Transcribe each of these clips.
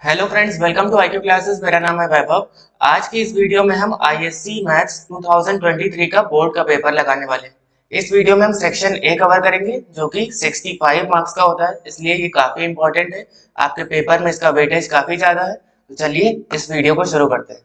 Hello friends, welcome to IQ classes. मेरा नाम है वैभव। आज की इस वीडियो में हम आईएससी मैथ्स 2023 का बोर्ड का पेपर लगाने वाले हैं। इस वीडियो में हम सेक्शन ए कवर करेंगे जो कि 65 मार्क्स का होता है, इसलिए ये काफी इंपॉर्टेंट है। आपके पेपर में इसका वेटेज काफी ज्यादा है। तो चलिए इस वीडियो को शुरू करते हैं।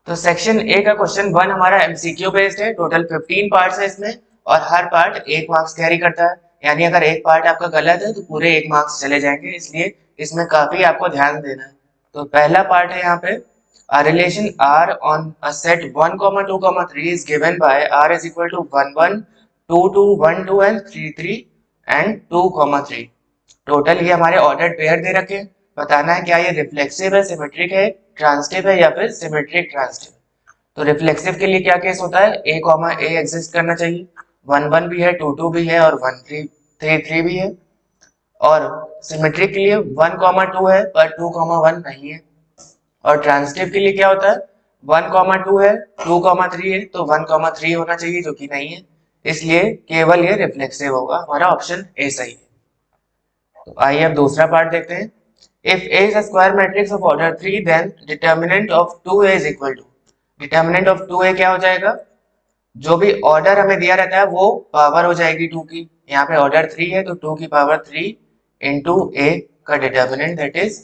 तो सेक्शन ए का क्वेश्चन 1 हमारा एमसीक्यू बेस्ड है। टोटल 15 पार्ट्स है इसमें और हर पार्ट 1 मार्क्स कैरी करता है। यानी अगर एक पार्ट आपका गलत है तो पूरे 1 मार्क्स चले जाएंगे, इसलिए इसमें काफी आपको ध्यान देना है। तो पहला पार्ट है यहाँ पे, a relation r on a set 1, 2, 3 is given by r is equal to 1, 1, 2, 2, 1, 2 and 3, 3 and 2, 3। Total ये हमारे ऑर्डर्ड पेयर दे रखे हैं। बताना है क्या ये रिफ्लेक्सिव है, सिमेट्रिक है, ट्रांसिटिव है या फिर सिमेट्रिक ट्रांसिटिव। तो रिफ्लेक्सिव के लिए क्या केस होता है, ए कॉमा ए एग्जिस्ट करना चाहिए, 1 1 भी है, 2 2 भी है और 1 3 3 3 भी है। और सिमेट्रिक के लिए 1 2 है पर 2 1 नहीं है। और ट्रांसिटिव के लिए क्या होता है, 1 2 है, 2 3 है, तो 1 3 होना चाहिए जो कि नहीं है। इसलिए केवल ये रिफ्लेक्सिव होगा। हमारा ऑप्शन ए सही है। तो आइए अब दूसरा पार्ट देखते हैं। If A is a square matrix of order 3 then determinant of 2A is equal to। Determinant of 2A क्या हो जाएगा, जो भी ऑर्डर हमें दिया रहता है वो पावर हो जाएगी 2 की। यहाँ पे ऑर्डर 3 है तो 2 की पावर 3 इंटू A का determinant, that is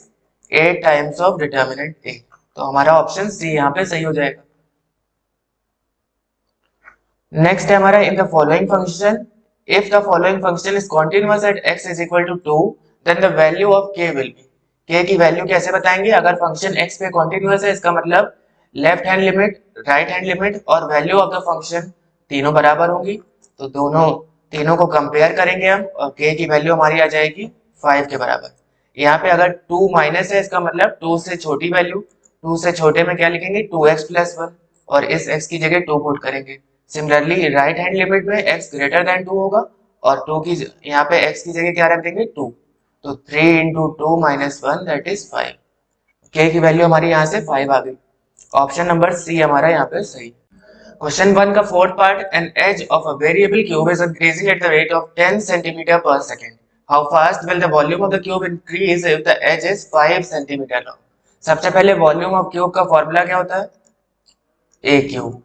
8 times of determinant A। तो हमारा ऑप्शन सी यहाँ पे सही हो जाएगा। नेक्स्ट है हमारा, in the following function if the following function is continuous at x is equal to 2 then the value of k will be. k की वैल्यू कैसे बताएंगे, अगर फंक्शन x पे कॉन्टिन्यूअस है इसका मतलब left hand limit, right hand limit और value of the function तीनों बराबर होंगी। तो तीनों को कंपेयर करेंगे हम और k की वैल्यू हमारी आ जाएगी 5 के बराबर। यहाँ पे अगर 2 माइनस है इसका मतलब 2 से छोटी वैल्यू, 2 से छोटे में क्या लिखेंगे 2x प्लस 1 और इस x की जगह 2 पुट करेंगे। सिमिलरली राइट हैंड लिमिट में x ग्रेटर देन 2 होगा और 2 की यहाँ पे x की जगह क्या रख देंगे 2। तो 3 into 2 minus 1 that is 5। k की वैल्यू हमारी यहाँ से 5 आ गई। ऑप्शन नंबर सी हमारा यहाँ पे सही। क्वेश्चन 1 का fourth part, an edge of a variable cube is increasing at the rate of 10 centimetre per second. How fast will the volume of the cube increase if the edge is 5 centimetre long. सबसे पहले volume of cube का formula क्या होता है, ए cube.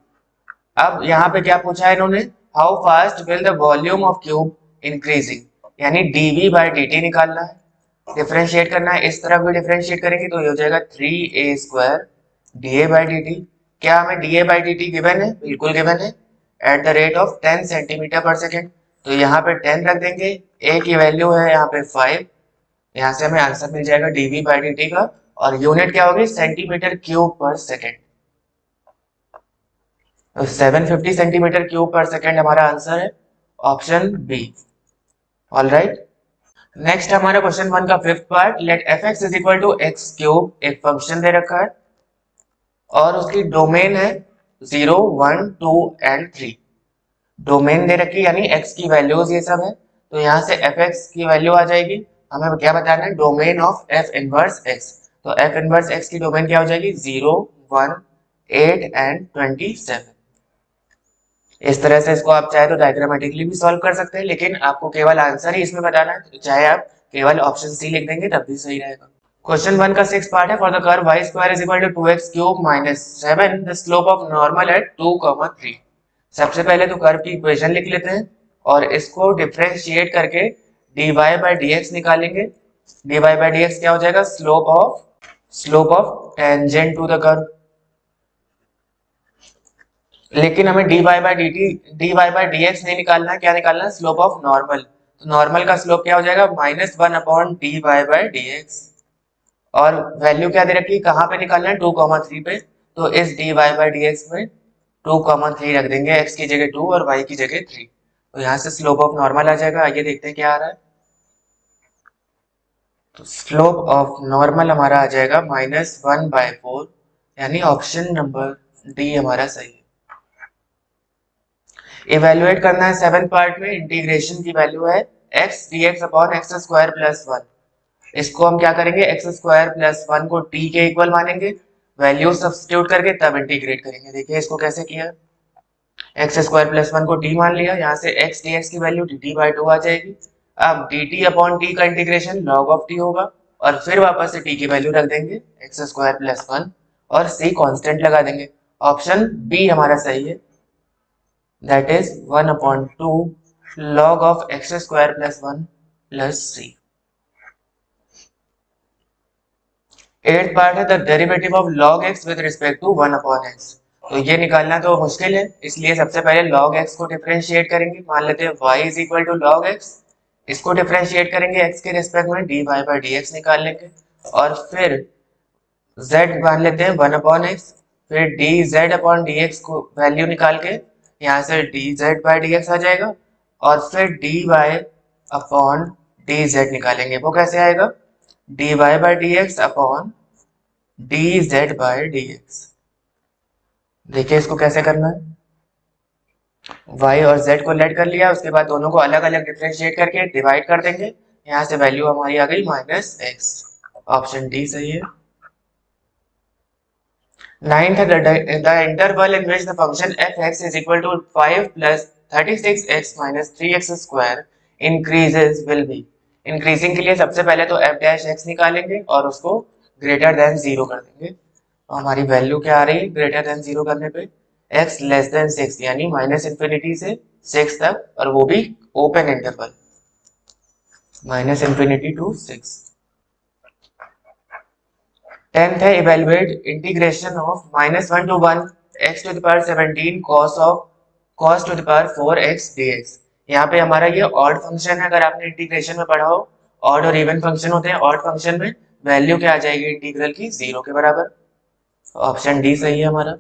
अब यहाँ पे क्या पूछा है इन्होंने, how fast will the volume of cube increasing, यानी डीवी बाई डी निकालना है। डिफरेंशिएट करना है, इस तरफ भी डिफरेंशिएट करेंगे तो ये हो जाएगा 3a² D A by D T. क्या हमें D A by D T given है, बिल्कुल गिवन है, eight the rate of 10 centimetre per second. तो यहाँ पे 10 रख देंगे, ए की वैल्यू है यहाँ पे 5, यहाँ से हमें आंसर मिल जाएगा डीवी बाई डी टी का। और यूनिट क्या होगी, centimetre cube per second. 750 centimetre cube per second हमारा आंसर है, option B. All right. Next हमारा क्वेश्चन 1 का fifth part, let F x is equal to x cube. एक फंक्शन दे रखा है और उसकी डोमेन है 0 1 2 एंड 3। डोमेन दे रखी यानी एक्स की वैल्यूज ये सब है। तो यहाँ से एफ एक्स की वैल्यू आ जाएगी। हमें क्या बताना है, domain of F inverse x. तो एफ इनवर्स एक्स की डोमेन क्या हो जाएगी, 0 1 8 एंड 27। इस तरह से इसको आप चाहे तो डायग्रामेटिकली भी सॉल्व कर सकते हैं, लेकिन आपको केवल आंसर ही इसमें बताना है, तो चाहे आप केवल ऑप्शन सी लिख देंगे तब भी सही रहेगा। क्वेश्चन 1 का सिक्स पार्ट है, for the curve y square is equal to 2x cube minus 7 the slope of normal at 2, 3। सबसे पहले तो कर्व की इक्वेशन लिख लेते हैं और इसको डिफरेंशिएट करके dy बाई dx निकालेंगे। dy बाई dx क्या हो जाएगा, slope of tangent to the curve. लेकिन हमें dy बाई डी एक्स नहीं निकालना है, क्या निकालना है, स्लोप ऑफ नॉर्मल। तो नॉर्मल का स्लोप क्या हो जाएगा, -1 upon dy by D x. और वैल्यू क्या दे रखी है, कहाँ पे निकालना है, 2, 3 पे। तो इस dy बाई डी एक्स में 2, 3 रख देंगे, x की जगह 2 और y की जगह 3। तो यहाँ से स्लोप ऑफ नॉर्मल आ जाएगा। आइए देखते हैं क्या आ रहा है। तो स्लोप ऑफ नॉर्मल हमारा आ जाएगा -1/4, यानी ऑप्शन नंबर डी हमारा सही है। इवेल्युएट करना है सेवेंथ पार्ट में, इंटीग्रेशन की वैल्यू है x dx upon x square plus 1। इसको हम क्या करेंगे, एक्स स्क्वायर प्लस 1 को t के इक्वल मानेंगे, वैल्यू सब्स्टिट्यूट करके तब इंटीग्रेट करेंगे। देखिए इसको कैसे किया, एक्स स्क्वायर प्लस 1 को t मान लिया, यहाँ से x dx की वैल्यू dt बाई 2 आ जाएगी। अब dt अपॉन t का इंटीग्रेशन log ऑफ t होगा और फिर वापस से टी की वैल्यू रख देंगे एक्स स्क्वायर प्लस 1 और सी कांस्टेंट लगा देंगे। ऑप्शन बी हमारा सही है, that is 1/2 log of x square plus 1 plus c। Eighth part है the derivative of log x with respect to 1/x। तो ये निकालना तो मुश्किल है, इसलिए सबसे पहले log x को डिफरेंशिएट करेंगे। मान लेते हैं y is equal to log x, इसको डिफरेंशिएट करेंगे x के रिस्पेक्ट में, dy बाई dx निकाल लेंगे और फिर z मान लेते हैं 1/x, फिर dz अपॉन dx को वैल्यू निकाल के यहाँ से dz बाई dx आ जाएगा और फिर dy अपॉन dz निकालेंगे। वो कैसे आएगा, dy by dx upon dz by dx। देखिए इसको कैसे करना है, y और z को लेट कर लिया, उसके बाद दोनों को अलग अलग डिफरेंशिएट करके डिवाइड कर देंगे। यहाँ से वैल्यू हमारी आ गई -x। ऑप्शन डी सही है। Ninth, the interval in which the function f(x) is equal to 5 plus 36x minus 3x square increases will be। Increasing के लिए सबसे पहले तो f' निकालेंगे और उसको ग्रेटर देन 0 कर देंगे। तो हमारी वैल्यू क्या आ रही है ग्रेटर देन 0 करने पे, x लेस देन 6 यानी -∞ से 6 तक, और वो भी ओपन इंटरवल, -∞ to 6। 10th है evaluate integration of -1 to 1 x to the power 17 cos to the power 4x dx। यहाँ पे हमारा ये ऑड फंक्शन है, अगर आपने इंटीग्रेशन में पढ़ा हो ऑड और इवन फंक्शन होते हैं। ऑड फंक्शन में वैल्यू क्या आ जाएगी इंटीग्रल की 0 के बराबर। ऑप्शन डी सही है हमारा।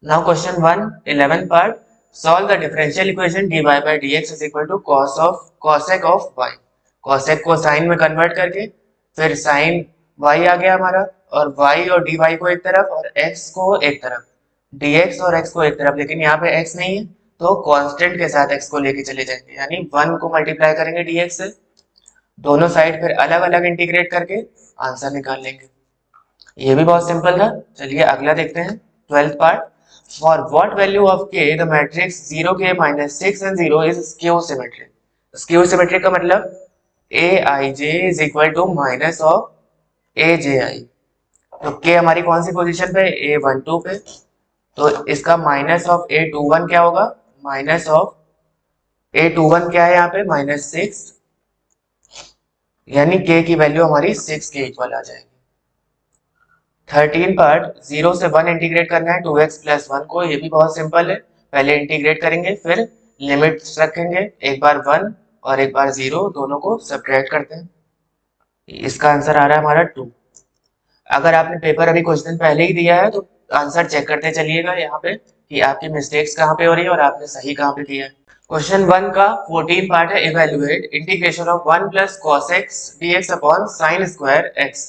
Now question 1 11 part, solve the differential equation dy by dx is equal to cosec of y। cosec को साइन में कन्वर्ट करके फिर साइन y आ गया हमारा, और y और dy को एक तरफ और x को एक तरफ, dx और x को एक तरफ, लेकिन यहाँ पे x नहीं है तो कांस्टेंट के साथ x को लेके चले जाएंगे, यानी 1 को मल्टीप्लाई करेंगे dx से, दोनों साइड फिर अलग अलग इंटीग्रेट करके आंसर निकाल लेंगे। ये भी बहुत सिंपल था। चलिए अगला देखते हैं 12th part, for what value of k the matrix 0k -6 and 0 is skew symmetric. Skew symmetric का मतलब aij is equal to minus of aj। तो k हमारी कौन सी पोजीशन पे, a12 पे, तो इसका माइनस ऑफ a21 क्या होगा, माइनस ऑफ a21 क्या है यहाँ पे -6, यानी k की वैल्यू हमारी 6 के इक्वल आ जाएगी। 13 पार्ट, 0 से 1 इंटीग्रेट करना है 2x प्लस 1 को। ये भी बहुत सिंपल है, पहले इंटीग्रेट करेंगे फिर लिमिट्स रखेंगे, एक बार 1 और एक बार 0, दोनों को सब्ट्रैक्ट करते हैं। इसका आंसर आ रहा है हमारा 2। अगर आपने पेपर अभी कुछ दिन पहले ही दिया है तो आंसर चेक करते चलिएगा यहाँ पे कि आपकी मिस्टेक्स कहाँ पे हो रही है और आपने सही कहाँ पे किया है। क्वेश्चन 1 का 14 पार्ट है, evaluate integration of 1 plus cos x dx upon sine square x।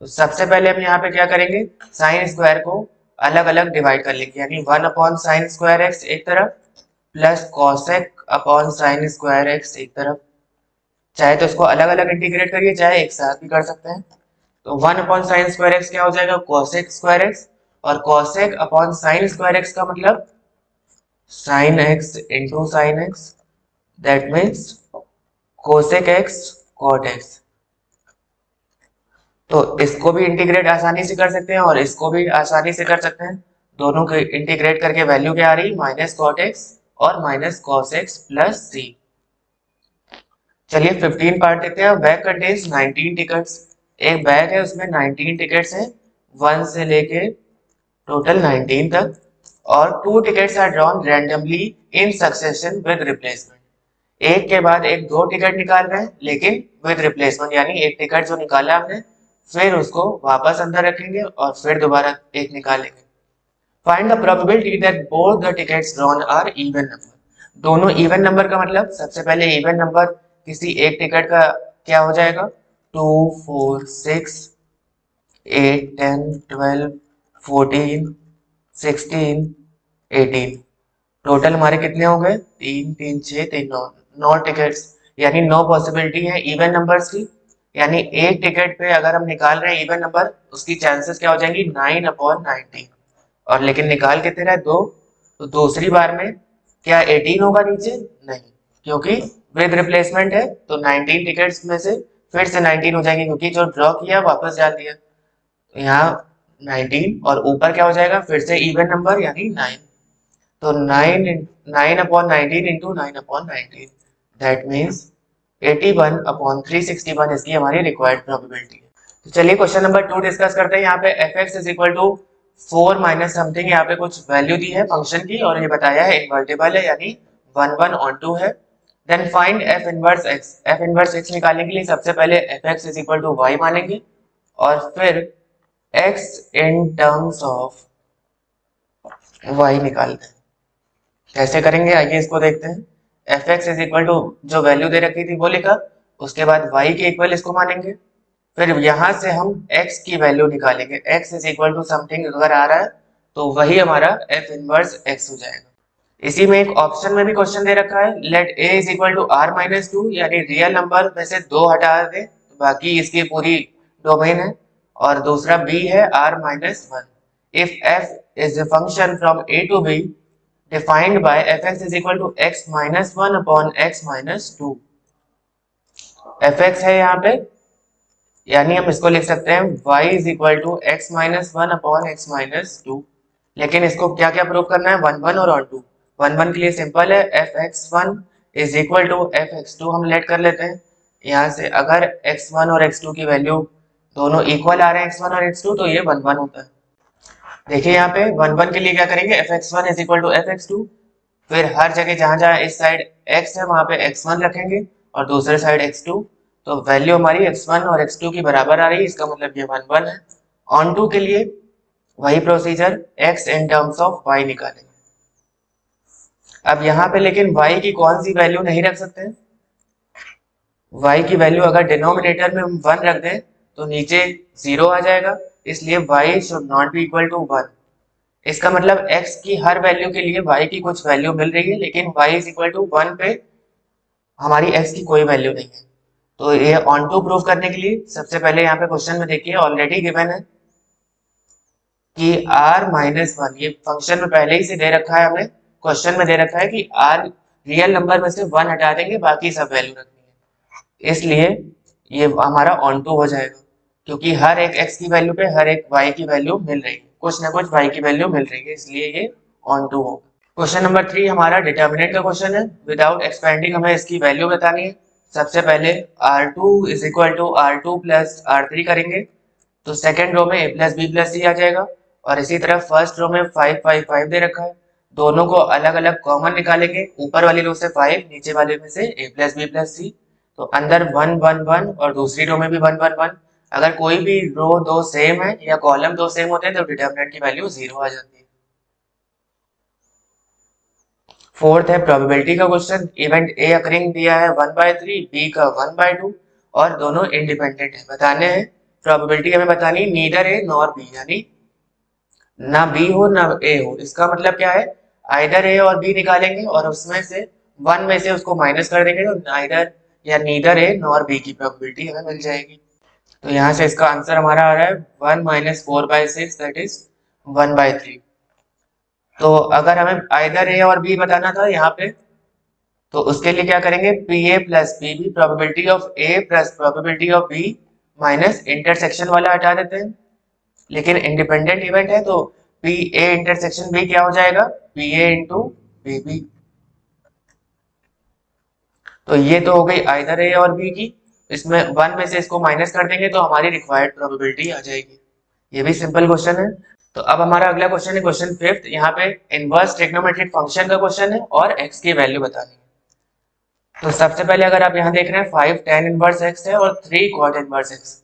तो सबसे पहले हम यहाँ पे क्या करेंगे, साइन स्क्वायर को अलग अलग डिवाइड कर लेंगे, यानी 1 अपॉन साइन स्क्वायर एक्स एक तरफ plus cosec upon sine square x एक तरफ। चाहे तो इसको अलग अलग इंटीग्रेट करिए, चाहे एक साथ भी कर सकते हैं। तो 1 अपॉन साइन स्क्वायर एक्स क्या हो जाएगा, कॉसेक स्क्वायर एक्स, और cosec upon sine square x का मतलब sine x into sine x, that means cosec x cot x. तो इसको भी इंटीग्रेट आसानी से कर सकते हैं और इसको भी आसानी से कर सकते हैं। दोनों को इंटीग्रेट करके वैल्यू क्या आ रही, माइनस कॉट एक्स और माइनस कॉस एक्स प्लस सी। चलिए 15 पार्ट देखते हैं। Bag contains 19 tickets. एक बैग है उसमें 19 टिकट्स हैं, 1 से लेके टोटल 19 तक, और 2 tickets are drawn randomly in succession with replacement. एक के बाद एक 2 टिकट निकाल रहे हैं लेकिन विद रिप्लेसमेंट, यानी एक टिकट जो निकाला हमने फिर उसको वापस अंदर रखेंगे और फिर दोबारा एक निकालेंगे। Find the probability that both the tickets drawn are even number. दोनों इवन नंबर का मतलब सबसे पहले इवन नंबर किसी एक टिकट का क्या हो जाएगा, 2 4 6 8 10 12 14 16 18। टोटल हमारे कितने हो गए, 3 3 6 3 9, 9 टिकट्स, यानी 9 पॉसिबिलिटी है इवन नंबर्स की। यानी एक टिकट पे अगर हम निकाल रहे हैं इवन नंबर, उसकी चांसेस क्या हो जाएंगी 9/19, और लेकिन निकाल कितने रहे 2, तो दूसरी बार में क्या 18 होगा नीचे, नहीं, क्योंकि विद रिप्लेसमेंट है तो 19 टिकट्स में से फिर से 19 हो जाएंगे क्योंकि जो ड्रॉ किया वापस डाल दिया। यहाँ 19 और ऊपर क्या हो जाएगा, फिर से इवन नंबर यानी 9। तो 9/19 इंटू 9/19 दैट मीन्स 81/361 इसकी हमारी रिक्वायर्ड प्रोबेबिलिटी है। तो चलिए क्वेश्चन नंबर 2 डिस्कस करते हैं। यहाँ पे fx is equal to 4 minus something, यहाँ पे कुछ वैल्यू दी है फंक्शन की और ये बताया है इनवर्टिबल है यानी 1 ऑन 2 है। Then find f inverse x। f inverse x निकालने के लिए सबसे पहले fx is equal to y मानेंगे और फिर x in terms of y निकालते हैं। कैसे करेंगे आइए इसको देखते हैं। fx इज इक्वल टू जो वैल्यू दे रखी थी वो लिखा, उसके बाद y के इक्वल इसको मानेंगे, फिर यहां से हम x की वैल्यू निकालेंगे। x is equal to something अगर आ रहा है तो वही हमारा f इनवर्स x हो जाएगा। इसी में एक ऑप्शन में भी क्वेश्चन दे रखा है let a is equal to r minus 2 यानी रियल नंबर में से 2 हटा दे बाकी इसकी पूरी डोमेन है, और दूसरा b है r minus 1। If f is a function from a to b defined by fx is equal to x minus 1 upon x minus 2। fx है यहाँ पे यानी हम इसको लिख सकते हैं y is equal to x minus 1 upon x minus 2। लेकिन इसको क्या क्या प्रूव करना है, 1 1 और ऑन 2। 1 1 के लिए सिंपल है fx1 is equal to fx2 हम लेट कर लेते हैं। यहाँ से अगर x1 और x2 की वैल्यू दोनों इक्वल आ रहे हैं x1 और x2 तो ये 1 1 होता है। देखिए यहाँ पे 1 1 के लिए क्या करेंगे, fx1 is equal to fx2, फिर हर जगह जहां जहां इस साइड x है वहां पे x1 रखेंगे और दूसरे साइड x2, तो वैल्यू हमारी x1 और x2 की बराबर आ रही है, इसका मतलब ये 1 1 है। ऑन 2 के लिए वही procedure x in terms of y निकालेंगे। अब यहाँ पे लेकिन y की कौन सी वैल्यू नहीं रख सकते हैं, y की वैल्यू अगर डिनोमिनेटर में हम 1 रख दें तो नीचे 0 आ जाएगा, इसलिए y should not be equal to 1। इसका मतलब x की हर वैल्यू के लिए y की कुछ वैल्यू मिल रही है लेकिन y इज इक्वल टू 1 पे हमारी x की कोई वैल्यू नहीं है। तो ये ऑन टू प्रूव करने के लिए सबसे पहले यहाँ पे क्वेश्चन में देखिए ऑलरेडी गिवन है कि r माइनस 1, ये फंक्शन में पहले ही से दे रखा है, हमें क्वेश्चन में दे रखा है कि r रियल नंबर में से 1 हटा देंगे बाकी सब वैल्यू रखनी है, इसलिए ये हमारा ऑन टू हो जाएगा क्योंकि हर एक x की वैल्यू पे हर एक y की वैल्यू मिल रही है, कुछ ना कुछ y की वैल्यू मिल रही है, इसलिए ये ऑन टू होगा। क्वेश्चन नंबर 3 हमारा डिटर्मिनेंट का क्वेश्चन है। विदाउट एक्सपेंडिंग हमें इसकी वैल्यू बतानी है। सबसे पहले r2 is equal to r2 plus r3 करेंगे तो सेकेंड रो में a प्लस बी प्लस सी आ जाएगा और इसी तरह फर्स्ट रो में 5 5 5 दे रखा है। दोनों को अलग अलग कॉमन निकालेंगे, ऊपर वाली रो से 5 नीचे वाले में से a प्लस बी प्लस सी, तो अंदर 1 1 1 और दूसरी रो में भी 1 1 1। अगर कोई भी रो दो सेम है या कॉलम दो सेम होते हैं तो डिटर्मिनेंट की वैल्यू 0 आ जाती है। फोर्थ है प्रोबेबिलिटी का क्वेश्चन। इवेंट ए अकरिंग दिया है 1/3, बी का 1/2 और दोनों इंडिपेंडेंट है। बताने हैं प्रोबेबिलिटी हमें बतानी नीदर ए नॉर बी, यानी ना बी हो ना ए हो। इसका मतलब क्या है, आइदर ए और बी निकालेंगे और उसमें से 1 में से उसको माइनस कर देंगे तो आइदर या नीदर ए नॉर बी की प्रोबेबिलिटी हमें मिल जाएगी। तो यहाँ से इसका आंसर हमारा आ रहा है 1 माइनस 4/6 दैट इज 1/3। तो अगर हमें आइदर ए और बी बताना था यहाँ पे तो उसके लिए क्या करेंगे, P A plus P B, probability of A plus probability of B minus intersection वाला हटा देते हैं। लेकिन इंडिपेंडेंट इवेंट है तो पी ए इंटरसेक्शन बी क्या हो जाएगा, P A into B B. तो ये तो हो गई आइदर ए और बी की, इसमें 1 में से इसको माइनस कर देंगे तो हमारी रिक्वायर्ड प्रोबेबिलिटी आ जाएगी। ये भी सिंपल क्वेश्चन है। तो अब हमारा अगला क्वेश्चन है क्वेश्चन 5th। यहाँ पे इनवर्स ट्रिग्नोमेट्रिक फंक्शन का क्वेश्चन है और x की वैल्यू बतानी है। तो सबसे पहले अगर आप यहाँ देख रहे हैं 5 tan इनवर्स x है और 3 cot इनवर्स x,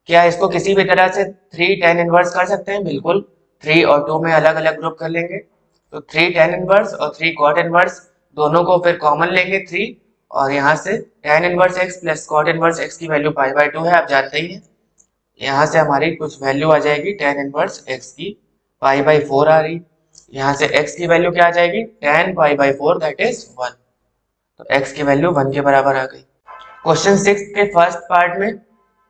क्या इसको किसी भी तरह से 3 tan इनवर्स कर सकते हैं? बिल्कुल, 3 और 2 में अलग अलग ग्रुप कर लेंगे। तो 3 tan इनवर्स और 3 cot इनवर्स दोनों को फिर कॉमन लेंगे 3, और यहाँ से tan inverse x plus cot inverse x की वैल्यू π/2 है, आप जानते ही हैं। यहाँ से हमारी कुछ वैल्यू आ जाएगी tan इनवर्स x की π/4 आ रही। यहाँ से x की वैल्यू क्या आ जाएगी, tan π/4 दैट इज 1। तो x की वैल्यू 1 के बराबर आ गई। क्वेश्चन 6 के फर्स्ट पार्ट में,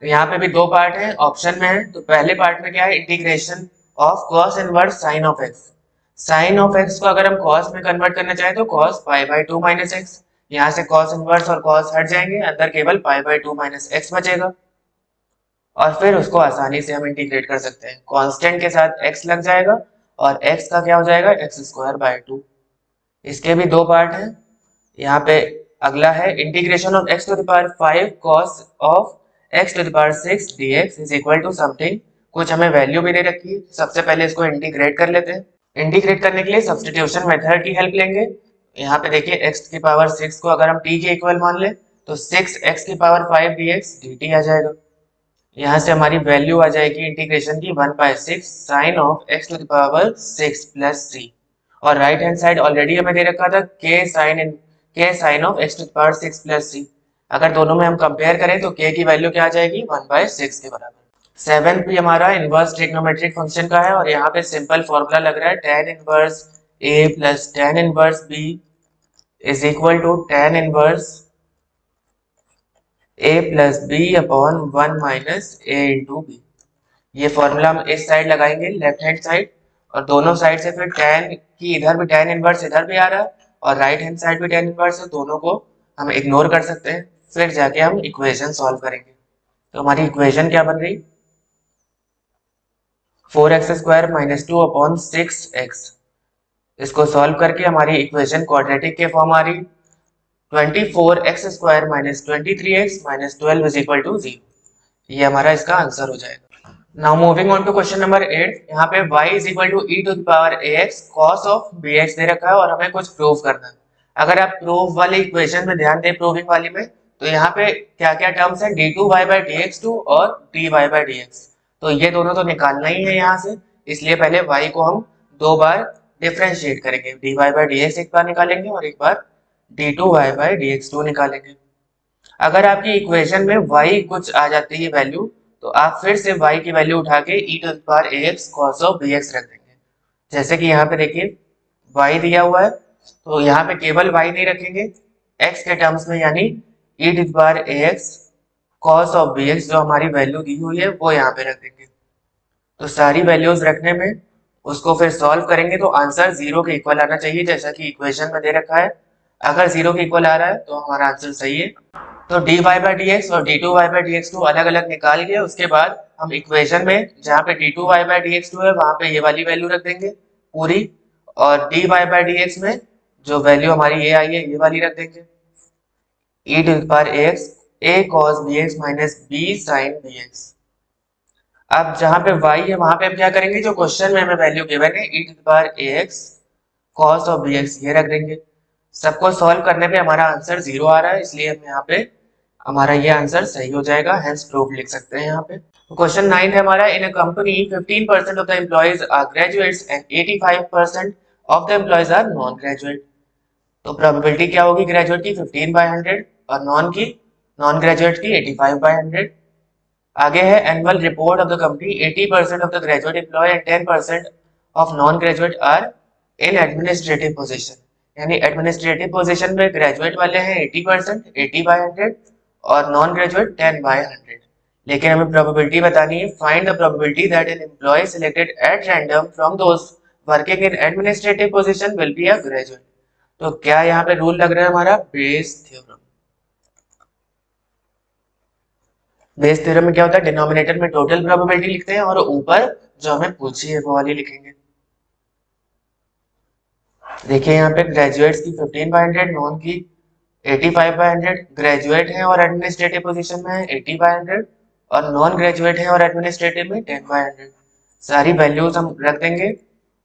यहाँ पे भी दो पार्ट है, ऑप्शन में है। तो पहले पार्ट में क्या है, integration of cos inverse sin of x। sin of x को अगर हम cos में कन्वर्ट करना चाहें तो cos π/2 माइनस एक्स, यहाँ से cos इनवर्स और cos हट जाएंगे, अंदर केवल π/2 माइनस x बचेगा और फिर उसको आसानी से हम इंटीग्रेट कर सकते हैं। कांस्टेंट के साथ x लग जाएगा और x का क्या हो जाएगा x²/2। इसके भी दो पार्ट हैं। यहाँ पे अगला है integration of x⁵ cos of x⁶ dx is equal to something, कुछ हमें वैल्यू भी दे रखी है। सबसे पहले इसको इंटीग्रेट कर लेते हैं। इंटीग्रेट करने के लिए सब्स्टिट्यूशन मेथड की हेल्प लेंगे। यहाँ पे देखिए x⁶ को अगर हम t के इक्वल मान ले तो 6x⁵ dx dt आ जाएगा। यहाँ से हमारी वैल्यू आ जाएगी इंटीग्रेशन की 1/6 sine of x⁶ plus c, और राइट हैंड साइड ऑलरेडी हमें दे रखा था k sine of x⁶ plus c। अगर दोनों में हम कंपेयर करें तो k की वैल्यू क्या आ जाएगी 1/6 के बराबर। सेवेंथ भी हमारा इनवर्स ट्रिग्नोमेट्रिक फंक्शन का है और यहाँ पे सिंपल फॉर्मूला लग रहा है tan inverse a plus tan inverse b is equal to tan inverse a plus b upon 1 minus a into B. ये फॉर्मूला हम इस साइड लगाएंगे लेफ्ट हैंड साइड, और दोनों साइड से फिर tan की इधर भी tan इनवर्स इधर भी आ रहा है और राइट हैंड साइड भी tan इनवर्स है, दोनों को हम इग्नोर कर सकते हैं। फिर जाके हम इक्वेशन सॉल्व करेंगे। तो हमारी इक्वेशन क्या बन रही 4x² माइनस 2 अपॉन 6x। इसको सॉल्व करके हमारी इक्वेशन क्वाड्रेटिक के फॉर्म आ रही 24x² minus 23x minus 12 is equal to 0। ये हमारा इसका आंसर हो जाएगा। Now moving on to question number 8। यहाँ पे y is equal to e to the power ax cos of bx दे रखा है और हमें कुछ प्रूव करना है। अगर आप प्रूफ वाली इक्वेशन में ध्यान दें, प्रूविंग वाली में, तो यहाँ पे क्या क्या टर्म्स है d2y/dx2 और dy/dx, तो ये दोनों तो निकालना ही है यहाँ से, इसलिए पहले y को हम दो बार डिफ्रेंशिएट करेंगे। dy/dx एक बार निकालेंगे और एक बार d2y/dx2 निकालेंगे। अगर आपकी इक्वेशन में y कुछ आ जाती है वैल्यू, तो आप फिर से y की वैल्यू उठा के e to the power ax cos of bx रख देंगे। जैसे कि यहाँ पे देखिए y दिया हुआ है, तो यहाँ पे केवल y नहीं रखेंगे, x के टर्म्स में, यानी e to the power ax cos of bx जो हमारी वैल्यू दी हुई है वो यहाँ पे रख देंगे। तो सारी वैल्यूज रखने में उसको फिर सॉल्व करेंगे तो आंसर 0 के इक्वल आना चाहिए, जैसा कि इक्वेशन में दे रखा है। अगर 0 के इक्वल आ रहा है तो हमारा आंसर सही है। तो dy/dx और d2y/dx2 अलग अलग निकाल के उसके बाद हम इक्वेशन में जहाँ पे d2y/dx2 है वहां पे ये वाली वैल्यू रख देंगे पूरी, और dy/dx में जो वैल्यू हमारी ये आई है ये वाली रख देंगे, e to the power ax a cos bx minus b sin bx। अब जहां पे y है वहां पे हम क्या करेंगे, जो क्वेश्चन में हमें वैल्यू गिवन है e to the power ax cos of bx ये रख देंगे। सबको सॉल्व करने पे हमारा आंसर 0 आ रहा है, इसलिए हम यहाँ पे हमारा ये आंसर सही हो जाएगा, हेंस प्रूफ लिख सकते हैं यहाँ पे। क्वेश्चन 9 है हमारा, in a company 15% of the employees are graduates and 85% of the employees are non graduate. तो प्रोबेबिलिटी क्या होगी ग्रेजुएट की 15/100 और नॉन ग्रेजुएट की 85/100। आगे है annual report of the company 80% of the graduate employee and 10% of non graduate are in administrative position, यानी administrative position में ग्रेजुएट वाले हैं 80%, 80/100, और नॉन ग्रेजुएट 10/100। लेकिन हमें प्रोबेबिलिटी बतानी है, find the probability that an employee selected at random from those working in administrative position will be a graduate. तो क्या यहाँ पे रूल लग रहा है हमारा बेस थ्योरम। बेस थ्योरम में क्या होता है, डिनोमिनेटर में टोटल प्रोबेबिलिटी लिखते हैं और ऊपर जो हमें पूछी है वो वाली लिखेंगे। देखिए यहाँ पे ग्रेजुएट्स की 15/100, नॉन की 85/100, ग्रेजुएट है और एडमिनिस्ट्रेटिव पोजीशन में है 80/100, और नॉन ग्रेजुएट है और एडमिनिस्ट्रेटिव में 10/100। सारी वैल्यूज हम रख देंगे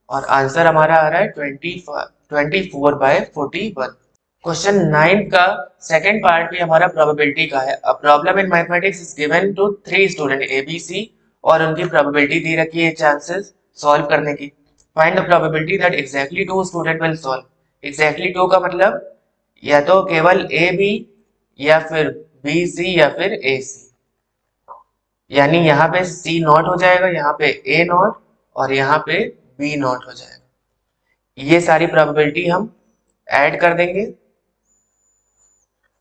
और आंसर हमारा आ रहा है 24/41। क्वेश्चन 9 का सेकंड पार्ट भी हमारा प्रोबेबिलिटी का है। A problem in mathematics is given to 3 student ABC और उनकी प्रोबेबिलिटी दी रखी है चांसेस सॉल्व करने की। Find the probability that exactly 2 student will solve. Exactly 2 का मतलब या तो केवल AB या फिर BC या फिर AC, यानी यहाँ पे C नॉट हो जाएगा, यहाँ पे A नॉट और यहाँ पे B नॉट हो जाएगा। ये सारी प्रोबेबिलिटी हम ऐड कर देंगे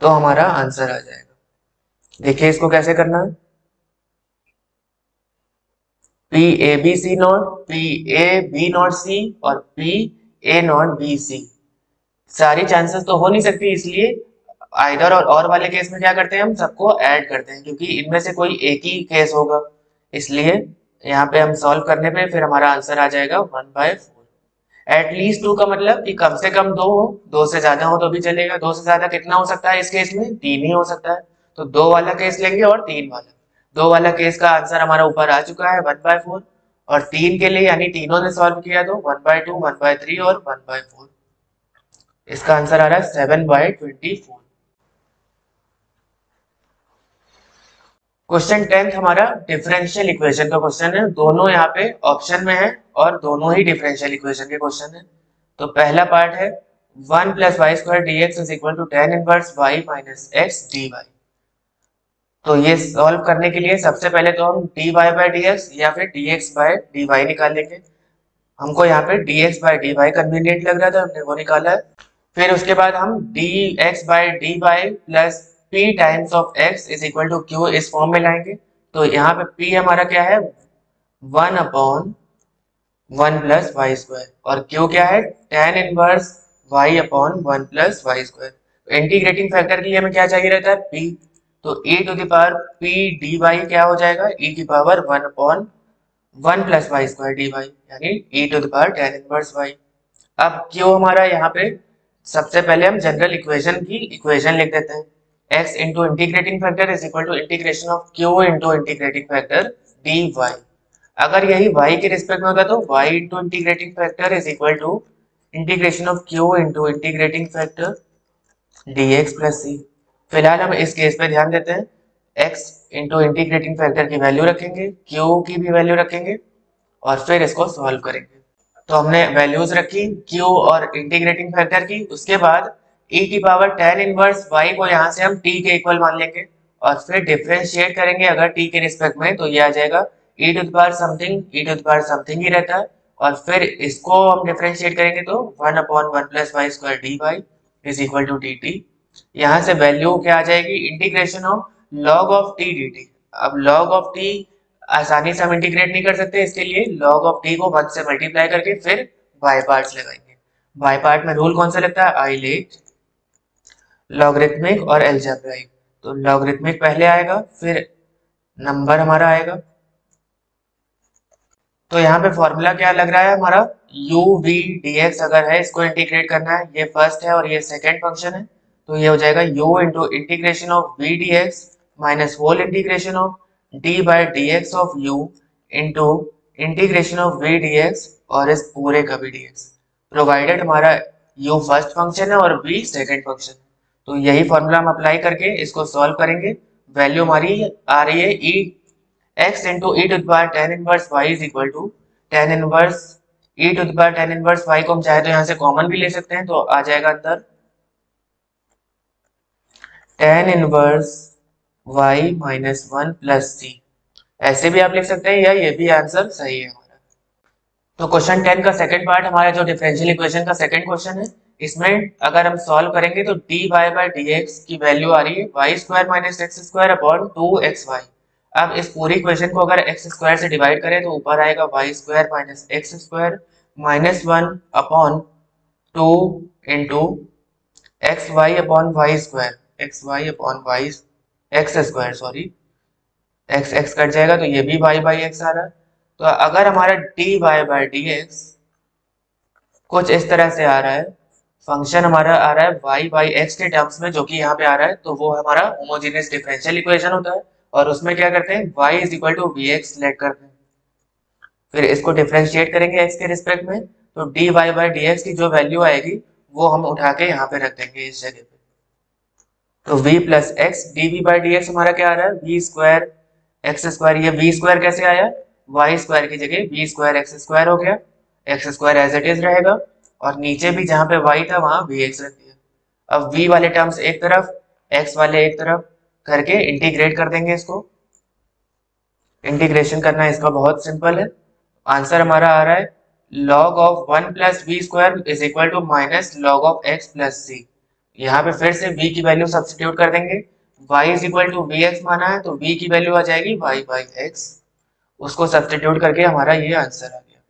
तो हमारा आंसर आ जाएगा। देखिए इसको कैसे करना है, PABC not, PAB not C और PA नॉट BC। सारी चांसेस तो हो नहीं सकती, इसलिए आइदर और वाले केस में क्या करते हैं, हम सबको ऐड करते हैं क्योंकि इनमें से कोई एक ही केस होगा, इसलिए यहाँ पे हम सॉल्व करने पे फिर हमारा आंसर आ जाएगा 1/4। एटलीस्ट 2 का मतलब कि कम से कम 2 हो, 2 से ज्यादा हो तो भी चलेगा। 2 से ज्यादा कितना हो सकता है इस केस में, 3 ही हो सकता है। तो 2 वाला केस लेंगे और 3 वाला। 2 वाला केस का आंसर हमारा ऊपर आ चुका है 1/4, और 3 के लिए यानी तीनों ने सॉल्व किया तो 1/2, 1/3 और 1/4। इसका आंसर आ रहा है 7/24। क्वेश्चन 10 हमारा डिफरेंशियल इक्वेशन का क्वेश्चन है। दोनों यहाँ पे ऑप्शन में है और दोनों ही डिफरेंशियल इक्वेशन के क्वेश्चन है। तो पहला पार्ट है 1 + y² dx = tan inverse y - x dy। तो ये सॉल्व करने के लिए सबसे पहले तो हम dy/dx या फिर dx/dy निकालेंगे। हमको यहाँ पे dx/dy कन्वीनियंट लग रहा था, हमने वो निकाला है। फिर उसके बाद हम dx/dy plus p times of x = q इस फॉर्म में लाएंगे। तो यहाँ पे p हमारा क्या है, 1/1 + y² और q क्या है, tan inverse y/1 + y²। Integrating factor के लिए हमें क्या चाहिए रहता है, p। तो e⁻p dy क्या हो जाएगा, e⁻1/1 + y² dy यानी e⁻tan इनवर्स y। अब क्यों हमारा यहाँ पे सबसे पहले हम जनरल इक्वेशन की इक्वेशन लिख देते हैं। x into integrating factor is equal to integration of q into integrating factor dy। अगर यही y के रिस्पेक्ट में होगा तो y into integrating factor is equal to integration of q into integrating factor dx plus c। फिलहाल हम इस case पे ध्यान देते हैं, x इंटू इंटीग्रेटिंग फैक्टर की वैल्यू रखेंगे, q की भी वैल्यू रखेंगे और फिर इसको सॉल्व करेंगे। तो हमने वैल्यूज रखी q और इंटीग्रेटिंग फैक्टर की। उसके बाद e⁻tan इनवर्स y को यहाँ से हम t के इक्वल मान लेंगे और फिर डिफरेंशिएट करेंगे अगर t के रिस्पेक्ट में, तो ये आ जाएगा e⁻समथिंग ही रहता है। और फिर इसको हम डिफरेंशिएट करेंगे तो 1/1 + y² dy is equal to dt। यहाँ से वैल्यू क्या आ जाएगी, integration of log of t dt। अब log ऑफ t आसानी से हम इंटीग्रेट नहीं कर सकते, इसके लिए log ऑफ t को 1 से मल्टीप्लाई करके फिर बाय पार्ट्स लगाएंगे। बाय पार्ट में रूल कौन सा लगता है, आइलेट, लॉगरिथमिक और अलजेब्राइक। तो लॉगरिथमिक पहले आएगा फिर नंबर हमारा आएगा। तो यहाँ पे फॉर्मूला क्या लग रहा है हमारा, u v dx अगर है इसको इंटीग्रेट करना है, ये फर्स्ट है और ये सेकंड फंक्शन है। तो ये हो जाएगा u into integration of v dx minus whole integration of d/dx of u into integration of v dx और इस पूरे का v dx, प्रोवाइडेड हमारा u फर्स्ट फंक्शन है और v सेकंड फंक्शन। तो यही फॉर्मूला हम अप्लाई करके इसको सॉल्व करेंगे। वैल्यू हमारी आ रही है e x into e⁻tan inverse y is equal to tan inverse e⁻tan inverse y को हम चाहे तो यहाँ से कॉमन भी ले सकते हैं, तो आ जाएगा अंदर tan इनवर्स y - 1 + c। ऐसे भी आप लिख सकते हैं या ये भी आंसर सही है हमारा। तो क्वेश्चन 10 का सेकंड पार्ट हमारा जो डिफरेंशियल इक्वेशन का सेकंड क्वेश्चन है, इसमें अगर हम सॉल्व करेंगे तो dy/dx की वैल्यू आ रही है y² - x²/2xy। अब इस पूरी इक्वेशन को अगर x² से डिवाइड करें तो ऊपर आएगा y² - x² -1/2 into xy/y², xy/y x² sorry, x x cut जाएगा तो ये भी y/x आ रहा है। तो अगर हमारा dy/dx कुछ इस तरह से आ रहा है, फंक्शन हमारा आ रहा है y/x के टर्म्स में जो कि यहाँ पे आ रहा है, तो वो हमारा होमोजेनियस डिफरेंशियल इक्वेशन होता है। और उसमें क्या करते हैं, y = vx लेट करते हैं, फिर इसको डिफरेंशिएट करेंगे x के रिस्पेक्ट में। तो dy/dx की जो वैल्यू आएगी वो हम उठा के यहाँ पे रख देंगे इस जगह पे। तो v + x dv/dx हमारा क्या आ रहा है, v²x²। ये v² कैसे आया, y² की जगह v²x² हो गया, x² एज इट इज रहेगा और नीचे भी जहाँ पे y था वहां vx रख दिया। अब v वाले टर्म्स एक तरफ, x वाले एक तरफ करके इंटीग्रेट कर देंगे इसको। इंटीग्रेशन करना इसका बहुत सिंपल है। आंसर हमारा आ रहा है log of 1 + v² is equal to minus log of x + c। यहाँ पे फिर से v की वैल्यू सब्स्टिट्यूट कर देंगे, y = vx माना है तो v की वैल्यू आ जाएगी y/x, उसको सब्स्टिट्यूट करके हमारा ये आंसर आ गया।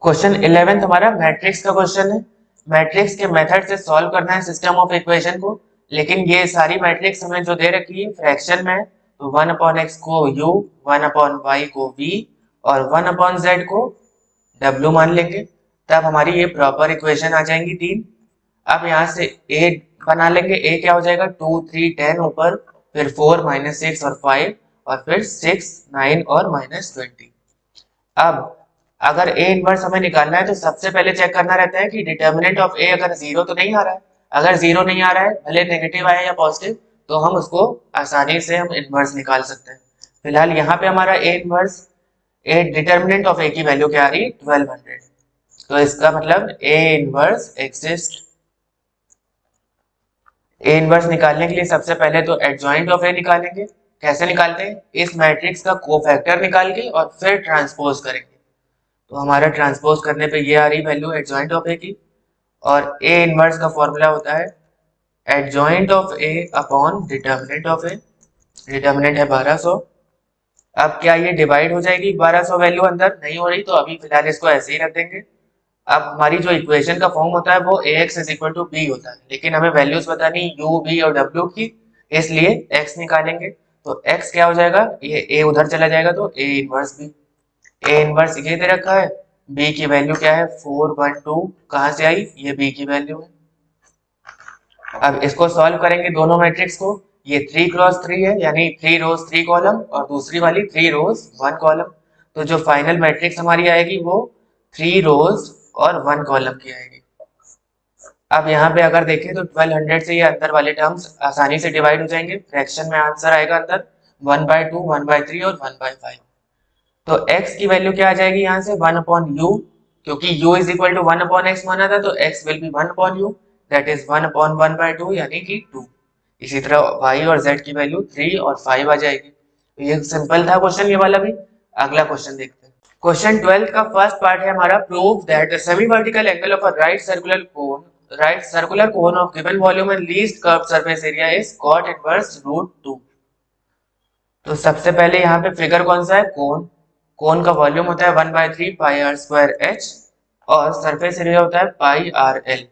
क्वेश्चन 11 हमारा मैट्रिक्स का क्वेश्चन है। मैट्रिक्स के मेथड से सॉल्व करना है सिस्टम ऑफ इक्वेशन को, लेकिन ये सारी मैट्रिक्स हमें जो दे रखी है फ्रैक्शन में, तो 1/x को u, 1/y को v और 1/z को w मान लेंगे, तब हमारी ये प्रॉपर इक्वेशन आ जाएंगी तीन। अब यहाँ से a बना लेंगे, a क्या हो जाएगा 2 3 10 ऊपर, फिर 4 -6 और 5 और फिर 6 9 और -20। अब अगर a इनवर्स हमें निकालना है तो सबसे पहले चेक करना रहता है कि डिटर्मिनेंट ऑफ a अगर जीरो तो नहीं आ रहा है। अगर जीरो नहीं आ रहा है, भले नेगेटिव आए या पॉजिटिव, तो हम उसको आसानी से हम इनवर्स निकाल सकते हैं। फिलहाल यहाँ पे हमारा a inverse, a determinant of a की वैल्यू क्या आ रही है 1200, तो इसका मतलब a inverse exist. A inverse निकालने के लिए सबसे पहले तो एडजॉइंट ऑफ ए निकालेंगे। कैसे निकालते हैं, इस मैट्रिक्स का कोफैक्टर निकाल के और फिर ट्रांसपोज करेंगे। तो हमारा ट्रांसपोज करने पे ये आ रही वैल्यू एडजॉइंट ऑफ ए की, और ए इनवर्स का फॉर्मूला होता है adjoint of A upon determinant of A. Determinant है 1200। अब क्या ये डिवाइड हो जाएगी 1200 वैल्यू अंदर? नहीं हो रही, तो अभी फिलहाल इसको ऐसे ही रख देंगे। अब हमारी जो इक्वेशन का फॉर्म होता है वो ax = b होता है, लेकिन हमें वैल्यूज बतानी u, v और w की, इसलिए x निकालेंगे। तो x क्या हो जाएगा, ये a उधर चला जाएगा तो a inverse b। a inverse ये दे रखा है, b की वैल्यू क्या है 412, कहाँ से आई, ये b की वैल्यू है। अब इसको सॉल्व करेंगे दोनों मैट्रिक्स को। ये 3 क्रॉस 3 है, यानी 3 रोज 3 कॉलम, और दूसरी वाली 3 रोज 1 कॉलम। तो जो फाइनल मैट्रिक्स हमारी आएगी वो 3 रोज और 1 कॉलम की आएगी। अब यहाँ पे अगर देखें तो 1200 से ये अंदर वाले टर्म्स आसानी से डिवाइड हो जाएंगे। फ्रैक्शन में आंसर आएगा अंदर 1/2, 1/3 और 1/5। तो x की वैल्यू क्या आ जाएगी यहाँ से 1/u, क्योंकि u = 1/x माना था, तो x will be 1/u, that is 1/1/2 यानी कि 2। इसी तरह y और z की वैल्यू 3 और 5 आ जाएगी। तो ये सिंपल था क्वेश्चन ये वाला भी। अगला क्वेश्चन देखते हैं। क्वेश्चन 12 का फर्स्ट पार्ट है हमारा, prove that semi vertical angle of a right circular cone of given volume and least curve surface area is cot inverse √2। तो सबसे पहले यहाँ पे फिगर कौन सा है, कोन। कोन का वॉल्यूम होता है 1/3 πr² h और सरफेस एरिया होता है πrl।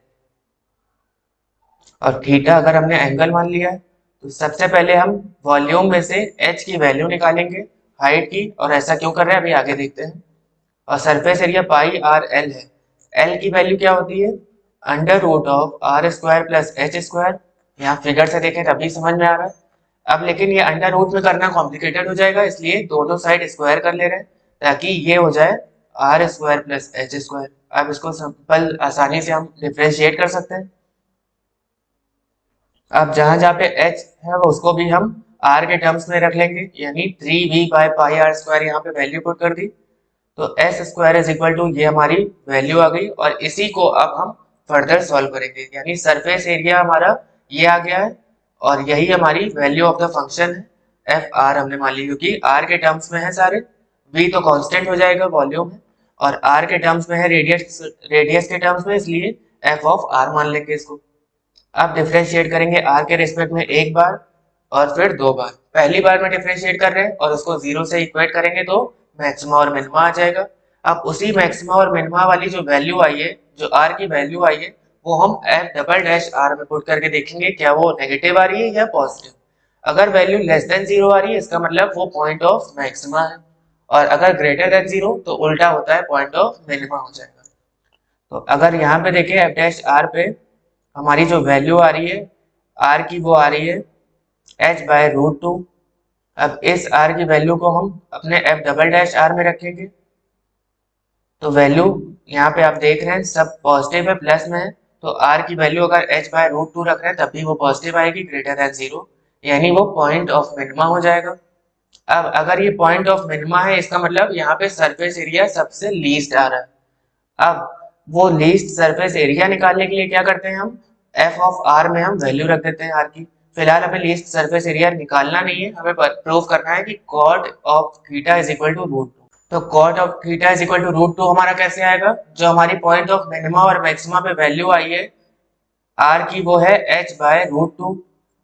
और थीटा अगर हमने एंगल मान लिया है, तो सबसे पहले हम वॉल्यूम में से h की वैल्यू निकालेंगे, हाइट की, और ऐसा क्यों कर रहे हैं अभी आगे देखते हैं। और सरफेस एरिया πrl है, l की वैल्यू क्या होती है √r² + h²। यहाँ फिगर से देखें तभी समझ में आ रहा है। अब लेकिन ये अंडर रूट में करना कॉम्प्लिकेटेड हो जाएगा, इसलिए दोनों साइड स्क्वायर कर ले रहे हैं ताकि ये हो जाए r² + h²। अब इसको सिंपल आसानी से हम डिफरेंशिएट कर सकते हैं। अब जहां जहां पे h है वो उसको भी हम r के टर्म्स में रख लेंगे, यानी 3v/πr²। यहाँ पे वैल्यू पुट कर दी, तो s² ये हमारी वैल्यू आ गई। और इसी को अब हम फर्दर सॉल्व करेंगे, यानी सरफेस एरिया हमारा ये आ गया है, और यही हमारी वैल्यू ऑफ द फंक्शन है एफ आर हमने मान ली, क्योंकि आर के टर्म्स में है सारे। वी तो कांस्टेंट हो जाएगा वॉल्यूम है, और आर के टर्म्स में है रेडियस के टर्म्स में, इसलिए एफ ऑफ आर मान लेंगे इसको। अब डिफ्रेंशिएट करेंगे आर के रिस्पेक्ट में एक बार और फिर दो बार। पहली बार में डिफ्रेंशिएट कर रहे हैं और उसको जीरो से इक्वेट करेंगे तो मैक्सिमा और मिनिमा आ जाएगा। अब उसी मैक्सिमा और मिनिमा वाली जो वैल्यू आई है, जो आर की वैल्यू आई है, वो हम F"R में पुट करके देखेंगे क्या वो नेगेटिव आ रही है या पॉजिटिव। अगर वैल्यू लेस देन जीरो आ रही है, इसका मतलब वो पॉइंट ऑफ मैक्सिमा है, और अगर ग्रेटर देन जीरो तो उल्टा होता है, पॉइंट ऑफ मिनिमा हो जाएगा। तो अगर यहाँ पे देखें F'(R) पे हमारी जो वैल्यू आ रही है आर की, वो आ रही है h/√2। अब इस r की वैल्यू को हम अपने F"R में रखेंगे, तो वैल्यू यहाँ पे आप देख रहे हैं सब पॉजिटिव है, प्लस में है, तो r की वैल्यू अगर h/√2 रख रहे हैं तब भी वो पॉजिटिव आएगी, ग्रेटर देन जीरो, यानी वो पॉइंट ऑफ मिनिमा हो जाएगा। अब अगर ये पॉइंट ऑफ मिनिमा है, इसका मतलब यहाँ पे सरफेस एरिया सबसे लीस्ट आ रहा है। अब वो लीस्ट सरफेस एरिया निकालने के लिए क्या करते हैं, हम एफ ऑफ आर में हम वैल्यू रख देते हैं आर की। फिलहाल हमें लीस्ट सरफेस एरिया निकालना नहीं है, हमें प्रूव करना है कि cot of theta is equal to √2। तो cot of theta is equal to √2 हमारा कैसे आएगा, जो हमारी पॉइंट ऑफ मिनिमा और मैक्सिमा पे वैल्यू आई है आर की, वो है h/√2।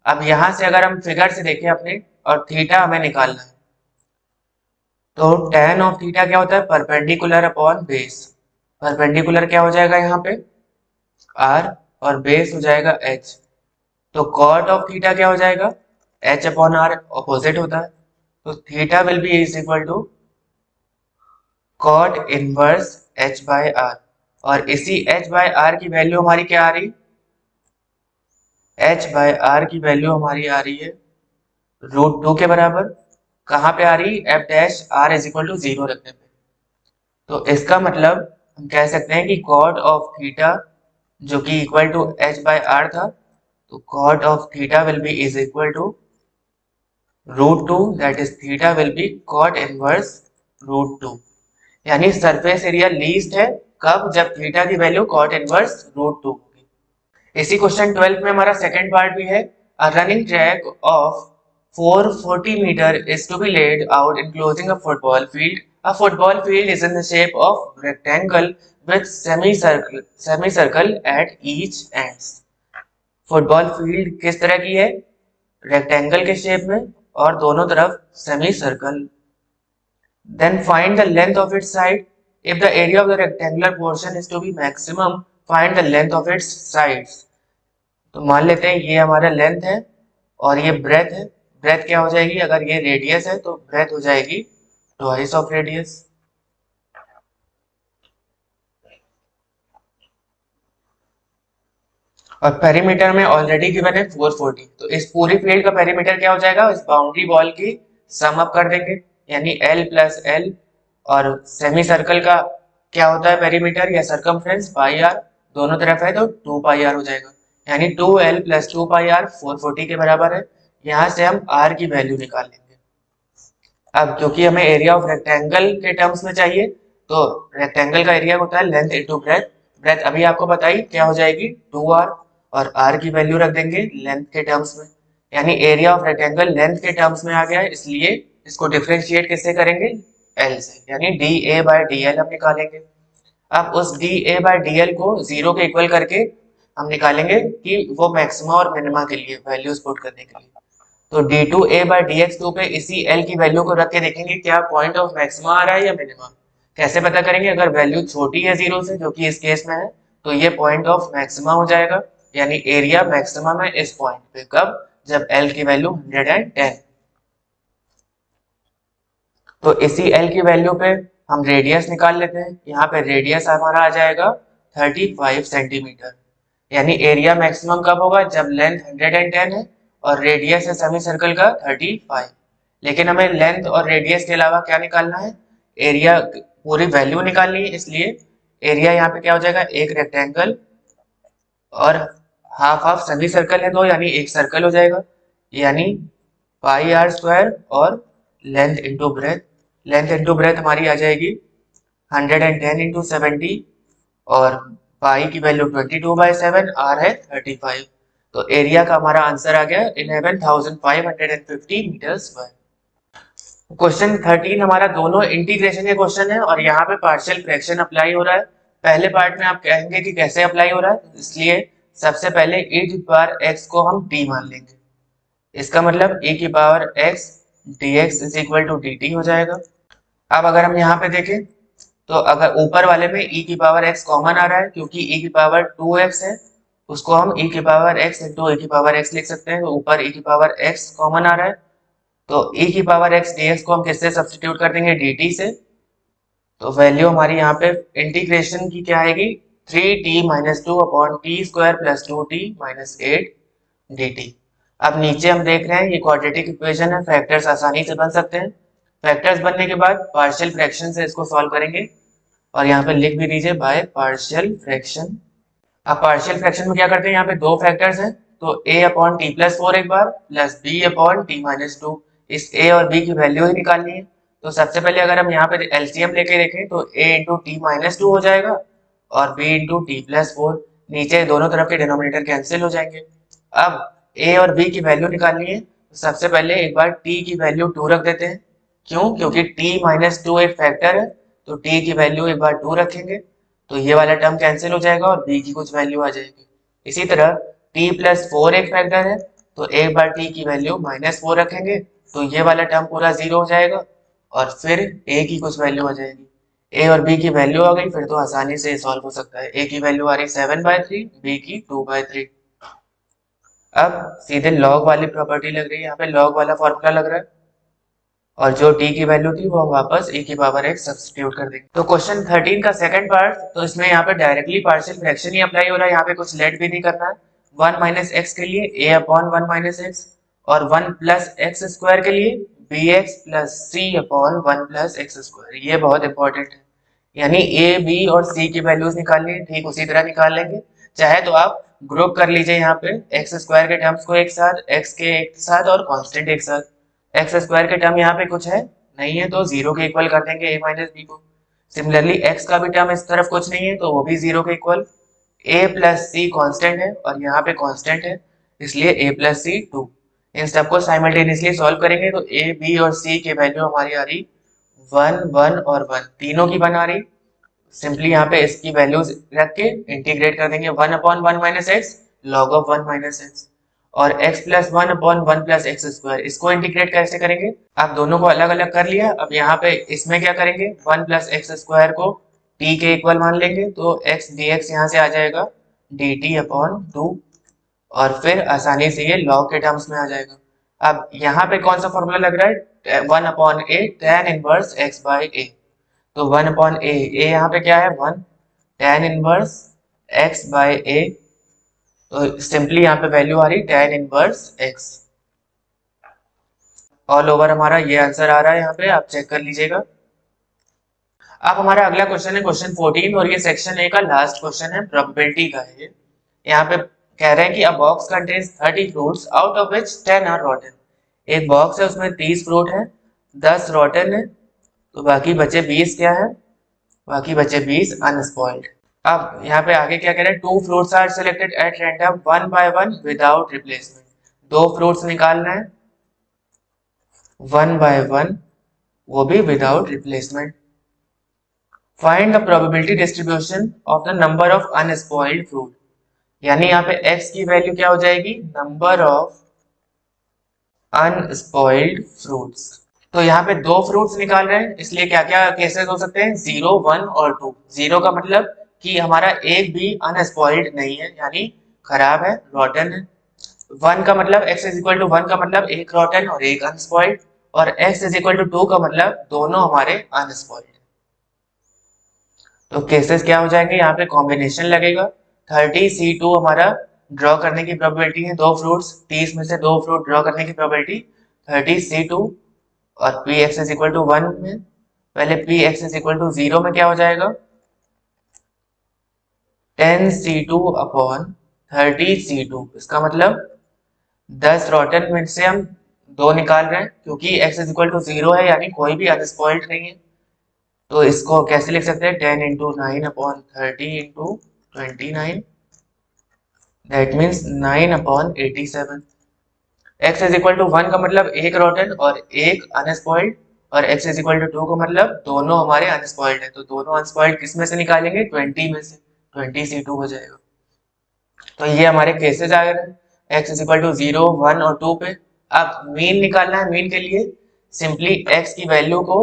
अब यहां से अगर हम फिगर से देखें अपने, और थीटा हमें निकालना है, तो tan ऑफ थीटा क्या होता है परपेंडिकुलर अपॉन बेस। परपेंडिकुलर क्या हो जाएगा यहाँ पे आर और बेस हो जाएगा एच। तो कॉट ऑफ थीटा क्या हो जाएगा, एच अपॉन आर, ऑपोजिट होता है। तो theta will be is equal to cot inverse H by R. और इसी एच बाय आर की वैल्यू हमारी क्या आ रही, एच बाय आर की वैल्यू हमारी आ रही है √2 के बराबर। कहाँ पे आ रही, F dash R is equal to 0 रखने पे। तो इसका मतलब हम कह सकते हैं कि कॉट ऑफ थीटा जो कि इक्वल टू एच बाय आर था, तो cot of theta will be is equal to √2, that is theta will be cot inverse √2। यानी सरफेस एरिया लीस्ट है कब, जब थीटा की वैल्यू कॉट इनवर्स √2 होगी। इसी क्वेश्चन 12 में हमारा सेकंड पार्ट भी है। A running track of 440 metre is to be laid out enclosing a football field. A football field is in the shape of rectangle with semicircle at each ends. Football field किस तरह की है, rectangle के shape में और दोनों तरफ semi circle. Then find the length of its side. If the area of the rectangular portion is to be maximum, find the length of its sides. तो मान लेते हैं ये हमारा लेंथ है और ये ब्रेथ है। ब्रेथ क्या हो जाएगी, अगर ये रेडियस है तो ब्रेथ हो जाएगी ट्वाइस ऑफ रेडियस। और पेरीमीटर में ऑलरेडी गिवन है 440, तो इस पूरी फील्ड का पेरीमीटर क्या हो जाएगा, इस बाउंड्री वॉल की सम अप कर देंगे, यानी L प्लस एल। और सेमी सर्कल का क्या होता है पेरीमीटर या सरकमफ्रेंस, पाई आर, दोनों तरफ है तो 2 पाई आर हो जाएगा। यानी 2L प्लस 2 पाई आर 440 के बराबर है। यहाँ से हम आर की वैल्यू निकाल लेंगे। अब क्योंकि हमें एरिया ऑफ रेक्टेंगल के टर्म्स में चाहिए, तो रेक्टेंगल का एरिया होता है लेंथ इंटू ब्रेथ। ब्रेथ अभी आपको बताई क्या हो जाएगी 2r, और r की वैल्यू रख देंगे लेंथ के टर्म्स में। यानी एरिया ऑफ रेक्टेंगल लेंथ के टर्म्स में आ गया है, इसलिए इसको डिफरेंशिएट किससे करेंगे, l से, यानी dA बाय dl हम निकालेंगे। अब उस dA बाय dl को 0 के इक्वल करके हम निकालेंगे कि वो मैक्सिमा और मिनिमा के लिए वैल्यूज पुट करने के लिए। तो d2a बाय dx2 पे इसी l की वैल्यू को रख के देखेंगे क्या पॉइंट ऑफ मैक्सिमा आ रहा है या मिनिमा। कैसे पता करेंगे, अगर वैल्यू छोटी है 0 से, जो कि इस केस में है, तो ये पॉइंट ऑफ मैक्सिमा हो जाएगा। यानी एरिया मैक्सिमम है इस पॉइंट पे, कब, जब l की वैल्यू 110। तो इसी l की वैल्यू पे हम रेडियस निकाल लेते हैं। यहाँ पे रेडियस हमारा आ जाएगा 35 सेंटीमीटर। यानी एरिया मैक्सिमम कब होगा, जब लेंथ 110 है और रेडियस है सेमी सर्कल का 35। लेकिन हमें लेंथ और रेडियस के अलावा क्या निकालना है, एरिया पूरी वैल्यू निकालनी है। इसलिए एरिया यहाँ पे क्या हो जाएगा, एक रेक्टेंगल और हाफ हाफ सेमी सर्कल है दो, यानी एक सर्कल हो जाएगा। यानी पाई आर स्क्वायर और length into breadth. Length into breadth हमारी आ जाएगी 110 इंटू 70, और पाई की वैल्यू 22/7, आर है 35। तो एरिया का हमारा आंसर आ गया 11,550 मीटर स्क्वायर। क्वेश्चन 13 हमारा दोनों इंटीग्रेशन के क्वेश्चन है और यहाँ पे पार्शियल फ्रैक्शन अप्लाई हो रहा है। पहले पार्ट में आप कहेंगे कि कैसे अप्लाई हो रहा है, इसलिए सबसे पहले e की पावर x को हम d मान लेंगे। इसका मतलब e की power x dx is equal to dt हो जाएगा। अब अगर हम यहाँ पे देखें तो अगर ऊपर वाले में e की पावर x कॉमन आ रहा है, क्योंकि e की पावर 2x है, उसको हम e की पावर x इंटू e की पावर x लिख सकते हैं। तो ऊपर e की पावर x कॉमन आ रहा है, तो e की पावर x dx को हम किससे सब्स्टिट्यूट कर देंगे, dt से। तो वैल्यू हमारी यहाँ पे इंटीग्रेशन की क्या आएगी, 3t minus 2 upon T square plus 2t minus 8 dt। अब नीचे हम देख रहे हैं ये क्वाड्रेटिक इक्वेशन है, फैक्टर्स आसानी से बन सकते हैं। फैक्टर्स बनने के बाद पार्शियल फ्रैक्शन से इसको सॉल्व करेंगे, और यहाँ पे लिख भी दीजिए बाय पार्शियल फ्रैक्शन। अब पार्शियल फ्रैक्शन में क्या करते हैं, यहाँ पे दो फैक्टर्स हैं, तो a अपॉन टी प्लस 4 एक बार plus b upon T minus 2। इस a और b की वैल्यू ही निकालनी है। तो सबसे पहले अगर हम यहाँ पे एलसीएम लेके देखें तो a इंटू टी माइनस 2 हो जाएगा और b इंटू टी प्लस 4। नीचे दोनों तरफ के डिनोमिनेटर कैंसिल हो जाएंगे। अब a और b की वैल्यू निकालनी है, तो सबसे पहले एक बार t की वैल्यू 2 रख देते हैं। क्यों, क्योंकि t माइनस 2 एक फैक्टर है, तो t की वैल्यू एक बार 2 रखेंगे, तो ये वाला टर्म कैंसिल हो जाएगा और b की कुछ वैल्यू आ जाएगी। इसी तरह t प्लस 4 एक फैक्टर है, तो एक बार t की वैल्यू माइनस 4 रखेंगे, तो ये वाला टर्म पूरा 0 हो जाएगा और फिर a की कुछ वैल्यू आ जाएगी। ए और बी की वैल्यू आ गई, फिर तो आसानी से सॉल्व हो सकता है। ए की वैल्यू आ रही 7/3, बी की 2/3। अब सीधे लॉग वाली प्रॉपर्टी लग रही है, यहाँ पे लॉग वाला फॉर्मूला लग रहा है, और जो t की वैल्यू थी वो वापस e की पावर x सब्स्टिट्यूट कर देंगे। तो क्वेश्चन 13 का सेकंड पार्ट, तो इसमें यहाँ पे डायरेक्टली पार्शियल फ्रैक्शन ही अप्लाई हो रहा है, यहाँ पे कुछ लेट भी नहीं करना है। 1 माइनस एक्स के लिए a अपॉन 1 माइनस एक्स, और 1 प्लस एक्स स्क्वायर के लिए bx plus c upon 1 plus x square. ये बहुत इंपॉर्टेंट है, यानी a b और c की वैल्यूज निकालनी है, ठीक उसी तरह निकाल लेंगे। चाहे तो आप ग्रुप कर लीजिए यहाँ पे एक्स स्क्वायर के टर्म्स को एक साथ, एक्स के एक साथ और कांस्टेंट एक साथ। एक्स स्क्वायर के टर्म यहाँ पे कुछ है नहीं है तो जीरो के इक्वल कर देंगे a माइनस बी को। सिमिलरली एक्स का भी टर्म इस तरफ कुछ नहीं है तो वो भी जीरो के equal. a plus C constant है और यहाँ पे कॉन्स्टेंट है, इसलिए a प्लस सी 2। इन सबको साइमल्टेनियसली सॉल्व करेंगे तो a b और c की वैल्यू हमारी आ रही 1 1 और 1, तीनों की 1 आ रही। सिंपली यहाँ पे इसकी वैल्यूज रख के इंटीग्रेट कर देंगे। 1 upon 1 minus x log of 1 minus x, और x plus 1 upon 1 plus x square, इसको इंटीग्रेट कैसे करेंगे? आप दोनों को अलग अलग कर लिया, अब यहाँ पे इसमें क्या करेंगे, 1 प्लस एक्स स्क्वायर को t के इक्वल मान लेंगे, तो x dx यहाँ से आ जाएगा dt अपॉन 2, और फिर आसानी से ये लॉग के टर्म्स में आ जाएगा। अब यहाँ पे कौन सा फॉर्मूला लग रहा है, 1 upon a tan inverse x by a। तो 1 अपॉन ए, ए यहाँ पे क्या है 1, tan inverse x by a, तो सिंपली यहाँ पे वैल्यू आ रही tan inverse x। All over हमारा ये आंसर आ रहा है, यहाँ पे आप चेक कर लीजिएगा। अब हमारा अगला क्वेश्चन है क्वेश्चन 14, और ये सेक्शन ए का लास्ट क्वेश्चन है, प्रोबेबिलिटी का है ये। यहाँ पे कह रहे हैं कि a box contains 30 fruits out of which 10 are rotten. एक बॉक्स है उसमें 30 फ्रूट है, 10 रॉटन है, तो बाकी बचे 20 क्या है, बाकी बचे 20 अनस्पॉइल्ड। अब यहाँ पे आगे क्या कह रहे हैं, 2 fruits are selected at random 1 by 1 without replacement. 2 fruits निकालना है 1 बाय 1, वो भी without replacement. Find the probability distribution of the number of unspoiled fruit, यानी यहाँ पे x की वैल्यू क्या हो जाएगी, नंबर ऑफ अनस्पॉइल्ड फ्रूट्स। तो यहाँ पे 2 फ्रूट्स निकाल रहे हैं, इसलिए क्या क्या केसेस हो सकते हैं, 0 1 और 2। 0 का मतलब कि हमारा एक भी अनस्पॉइल्ड नहीं है, यानी खराब है, रॉटन है। 1 का मतलब x इज इक्वल टू 1 का मतलब एक रॉटन और एक अनस्पॉइल्ड, और x इज इक्वल टू 2 का मतलब दोनों हमारे अनस्पॉइल्ड। तो केसेस क्या हो जाएंगे, यहाँ पे कॉम्बिनेशन लगेगा। 30C2 हमारा ड्रॉ करने की प्रोबेबिलिटी है, 2 फ्रूट्स, 30 में से 2 फ्रूट ड्रॉ करने की प्रोबेबिलिटी 30C2, और px इज इक्वल टू 1 में पहले px इज इक्वल टू 0 में क्या हो जाएगा, 10C2 अपॉन 30C2। इसका मतलब 10 रॉटन में से हम 2 निकाल रहे हैं, क्योंकि x इज इक्वल टू 0 है, यानी कोई भी अनस्पॉइल्ड नहीं है। तो इसको कैसे लिख सकते हैं, 10 into 9 upon 30 into 29, that means 9 upon 87। x is equal to 1 का मतलब एक रॉटन और एक अनस्पॉइल्ड, और x इज इक्वल टू 2 का मतलब दोनों हमारे अनस्पॉइल्ड है। तो दोनों अनस्पॉइल्ड किस में से निकालेंगे, 20 में से, 20C2 हो जाएगा। तो ये हमारे केसेस आ गए, x इज इक्वल टू 0 1 और 2 पे। अब मीन निकालना है, मीन के लिए सिंपली x की वैल्यू को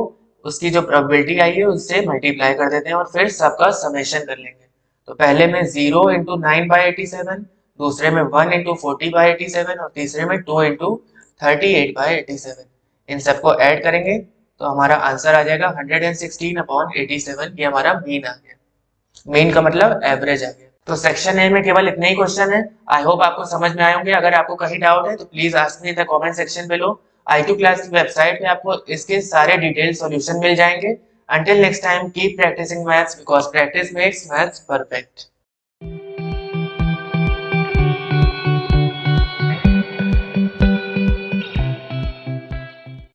उसकी जो प्रोबेबिलिटी आई है उससे मल्टीप्लाई कर देते हैं और फिर सबका समेशन कर लेंगे। तो पहले में 0 इंटू 9/87, दूसरे में 1 इंटू 40/87, और तीसरे में 2 इंटू 38/87। इन सबको ऐड करेंगे तो हमारा आंसर आ जाएगा 116/87। ये हमारा मीन आ गया, मीन का मतलब एवरेज आ गया। तो सेक्शन ए में केवल इतने ही क्वेश्चन है। आई होप आपको समझ में आए होंगे। अगर आपको कहीं डाउट है तो please ask me in the comment section below. IQ class की वेबसाइट पे आपको इसके सारे डिटेल सॉल्यूशन मिल जाएंगे। Until next time, keep practicing maths because practice makes maths perfect.